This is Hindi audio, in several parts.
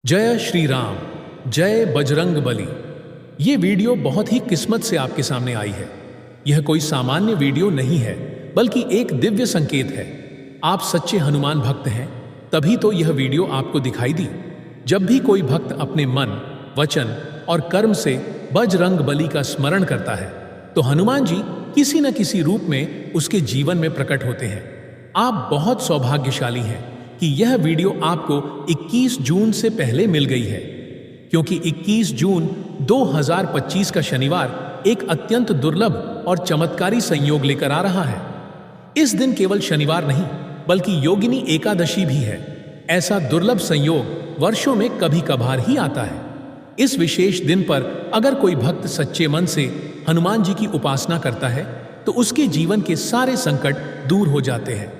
जय श्री राम, जय बजरंग बली। ये वीडियो बहुत ही किस्मत से आपके सामने आई है। यह कोई सामान्य वीडियो नहीं है, बल्कि एक दिव्य संकेत है। आप सच्चे हनुमान भक्त हैं, तभी तो यह वीडियो आपको दिखाई दी। जब भी कोई भक्त अपने मन, वचन और कर्म से बजरंग बली का स्मरण करता है, तो हनुमान जी किसी न किसी रूप में उसके जीवन में प्रकट होते हैं। आप बहुत सौभाग्यशाली हैं कि यह वीडियो आपको 21 जून से पहले मिल गई है, क्योंकि 21 जून 2025 का शनिवार एक अत्यंत दुर्लभ और चमत्कारी संयोग लेकर आ रहा है। इस दिन केवल शनिवार नहीं, बल्कि योगिनी एकादशी भी है। ऐसा दुर्लभ संयोग वर्षों में कभी कभार ही आता है। इस विशेष दिन पर अगर कोई भक्त सच्चे मन से हनुमान जी की उपासना करता है, तो उसके जीवन के सारे संकट दूर हो जाते हैं।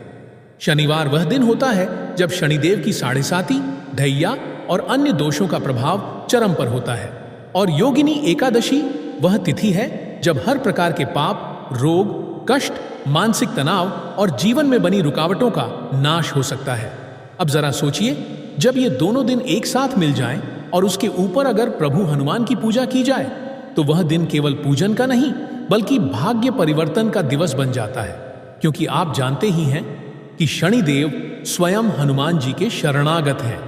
शनिवार वह दिन होता है जब शनिदेव की साढ़े साती, ढैया और अन्य दोषों का प्रभाव चरम पर होता है, और योगिनी एकादशी वह तिथि है जब हर प्रकार के पाप, रोग, कष्ट, मानसिक तनाव और जीवन में बनी रुकावटों का नाश हो सकता है। अब जरा सोचिए, जब ये दोनों दिन एक साथ मिल जाएं और उसके ऊपर अगर प्रभु हनुमान की पूजा की जाए, तो वह दिन केवल पूजन का नहीं, बल्कि भाग्य परिवर्तन का दिवस बन जाता है। क्योंकि आप जानते ही हैं कि शनिदेव स्वयं हनुमान जी के शरणागत हैं।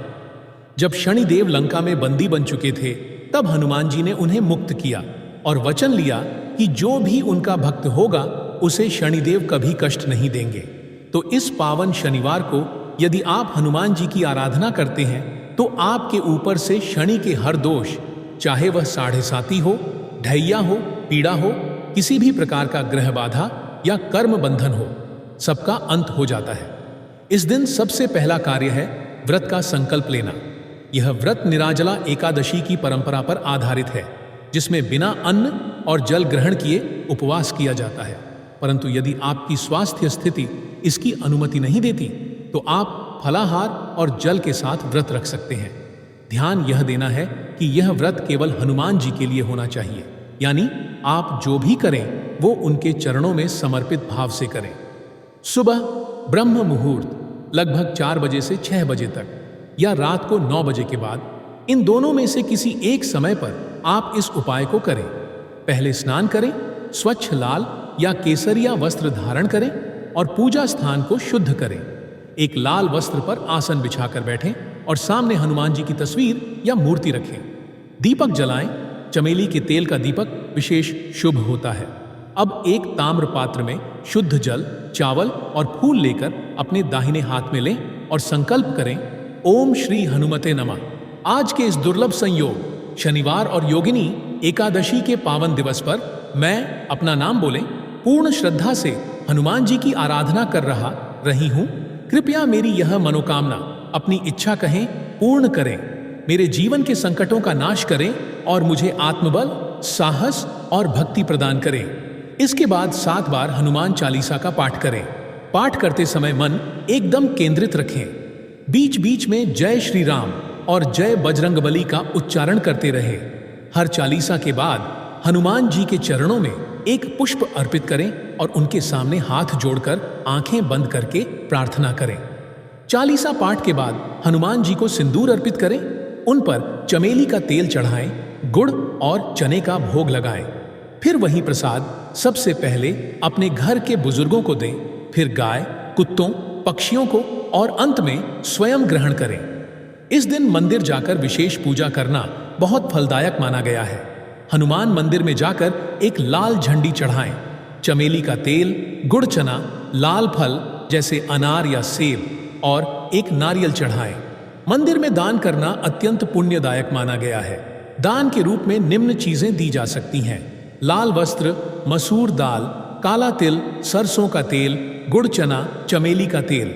जब शनिदेव लंका में बंदी बन चुके थे, तब हनुमान जी ने उन्हें मुक्त किया और वचन लिया कि जो भी उनका भक्त होगा, उसे शनिदेव कभी कष्ट नहीं देंगे। तो इस पावन शनिवार को यदि आप हनुमान जी की आराधना करते हैं, तो आपके ऊपर से शनि के हर दोष, चाहे वह साढ़े साती हो, ढैया हो, पीड़ा हो, किसी भी प्रकार का ग्रह बाधा या कर्म बंधन हो, सबका अंत हो जाता है। इस दिन सबसे पहला कार्य है व्रत का संकल्प लेना। यह व्रत निर्जला एकादशी की परंपरा पर आधारित है, जिसमें बिना अन्न और जल ग्रहण किए उपवास किया जाता है। परंतु यदि आपकी स्वास्थ्य स्थिति इसकी अनुमति नहीं देती, तो आप फलाहार और जल के साथ व्रत रख सकते हैं। ध्यान यह देना है कि यह व्रत केवल हनुमान जी के लिए होना चाहिए, यानी आप जो भी करें वो उनके चरणों में समर्पित भाव से करें। सुबह ब्रह्म मुहूर्त लगभग 4 बजे से 6 बजे तक, या रात को 9 बजे के बाद, इन दोनों में से किसी एक समय पर आप इस उपाय को करें। पहले स्नान करें, स्वच्छ लाल या केसरिया वस्त्र धारण करें और पूजा स्थान को शुद्ध करें। एक लाल वस्त्र पर आसन बिछाकर बैठें और सामने हनुमान जी की तस्वीर या मूर्ति रखें। दीपक जलाएं। चमेली के तेल का दीपक विशेष शुभ होता है। अब एक ताम्र पात्र में शुद्ध जल, चावल और फूल लेकर अपने दाहिने हाथ में लें और संकल्प करें, ओम श्री हनुमते नमः। आज के इस दुर्लभ संयोग शनिवार और योगिनी एकादशी के पावन दिवस पर मैं अपना नाम बोलें, पूर्ण श्रद्धा से हनुमान जी की आराधना कर रही हूँ। कृपया मेरी यह मनोकामना, अपनी इच्छा कहें, पूर्ण करें। मेरे जीवन के संकटों का नाश करें और मुझे आत्मबल, साहस और भक्ति प्रदान करें। इसके बाद 7 बार हनुमान चालीसा का पाठ करें। पाठ करते समय मन एकदम केंद्रित रखें। बीच बीच में जय श्री राम और जय बजरंग बली का उच्चारण करते रहें। हर चालीसा के बाद हनुमान जी के चरणों में एक पुष्प अर्पित करें और उनके सामने हाथ जोड़कर आंखें बंद करके प्रार्थना करें। चालीसा पाठ के बाद हनुमान जी को सिंदूर अर्पित करें, उन पर चमेली का तेल चढ़ाएं, गुड़ और चने का भोग लगाएं। फिर वही प्रसाद सबसे पहले अपने घर के बुजुर्गों को दें, फिर गाय, कुत्तों, पक्षियों को और अंत में स्वयं ग्रहण करें। इस दिन मंदिर जाकर विशेष पूजा करना बहुत फलदायक माना गया है। हनुमान मंदिर में जाकर एक लाल झंडी चढ़ाएं, चमेली का तेल, गुड़ चना, लाल फल जैसे अनार या सेब और एक नारियल चढ़ाएं। मंदिर में दान करना अत्यंत पुण्यदायक माना गया है। दान के रूप में निम्न चीजें दी जा सकती हैं: लाल वस्त्र, मसूर दाल, काला तिल, सरसों का तेल, गुड़ चना, चमेली का तेल।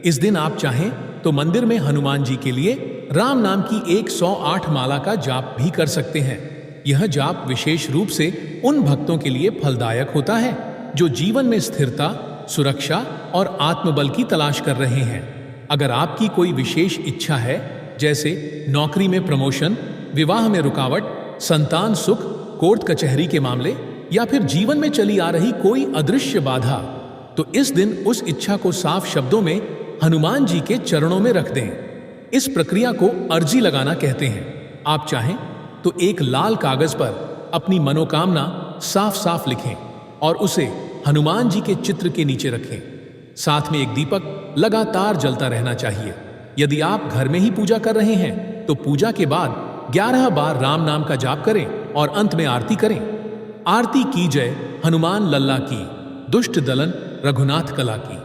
इस दिन आप चाहें तो मंदिर में हनुमान जी के लिए राम नाम की 108 माला का जाप भी कर सकते हैं। यह जाप विशेष रूप से उन भक्तों के लिए फलदायक होता है जो जीवन में स्थिरता, सुरक्षा और आत्मबल की तलाश कर रहे हैं। अगर आपकी कोई विशेष इच्छा है, जैसे नौकरी में प्रमोशन, विवाह में रुकावट, संतान सुख, कोर्ट कचहरी के मामले, या फिर जीवन में चली आ रही कोई अदृश्य बाधा, तो इस दिन उस इच्छा को साफ शब्दों में हनुमान जी के चरणों में रख दें। इस प्रक्रिया को अर्जी लगाना कहते हैं। आप चाहें तो एक लाल कागज पर अपनी मनोकामना साफ साफ लिखें और उसे हनुमान जी के चित्र के नीचे रखें। साथ में एक दीपक लगातार जलता रहना चाहिए। यदि आप घर में ही पूजा कर रहे हैं तो पूजा के बाद 11 बार राम नाम का जाप करें और अंत में आरती करें। आरती की जय हनुमान लल्ला की, दुष्ट दलन रघुनाथ कला की।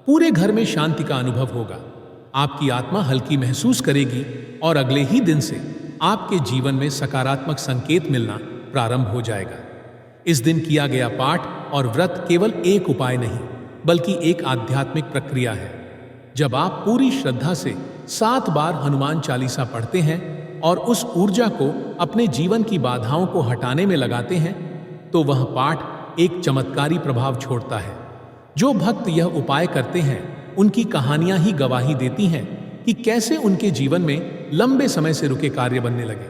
पूरे घर में शांति का अनुभव होगा। आपकी आत्मा हल्की महसूस करेगी और अगले ही दिन से आपके जीवन में सकारात्मक संकेत मिलना प्रारंभ हो जाएगा। इस दिन किया गया पाठ और व्रत केवल एक उपाय नहीं बल्कि एक आध्यात्मिक प्रक्रिया है। जब आप पूरी श्रद्धा से 7 बार हनुमान चालीसा पढ़ते हैं और उस ऊर्जा को अपने जीवन की बाधाओं को हटाने में लगाते हैं तो वह पाठ एक चमत्कारी प्रभाव छोड़ता है। जो भक्त यह उपाय करते हैं उनकी कहानियां ही गवाही देती हैं कि कैसे उनके जीवन में लंबे समय से रुके कार्य बनने लगे।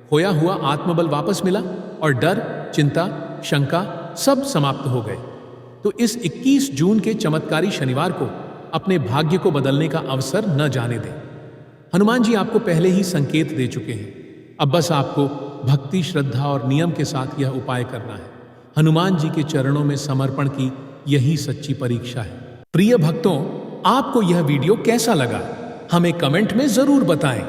खोया हुआ आत्मबल वापस मिला और डर, चिंता, शंका सब समाप्त हो गए। तो इस 21 जून के चमत्कारी शनिवार को अपने भाग्य को बदलने का अवसर न जाने दें। हनुमान जी आपको पहले ही संकेत दे चुके हैं। अब बस आपको भक्ति, श्रद्धा और नियम के साथ यह उपाय करना है। हनुमान जी के चरणों में समर्पण की यही सच्ची परीक्षा है। प्रिय भक्तों, आपको यह वीडियो कैसा लगा हमें कमेंट में जरूर बताएं।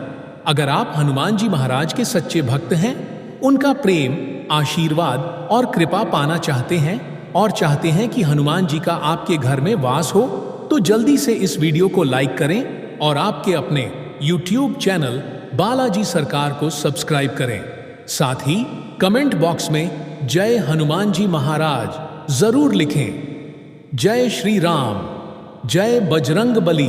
अगर आप हनुमान जी महाराज के सच्चे भक्त हैं, उनका प्रेम, आशीर्वाद और कृपा पाना चाहते हैं और चाहते हैं कि हनुमान जी का आपके घर में वास हो, तो जल्दी से इस वीडियो को लाइक करें और आपके अपने YouTube चैनल बालाजी सरकार को सब्सक्राइब करें। साथ ही कमेंट बॉक्स में जय हनुमान जी महाराज जरूर लिखें। जय श्री राम, जय बजरंग बली।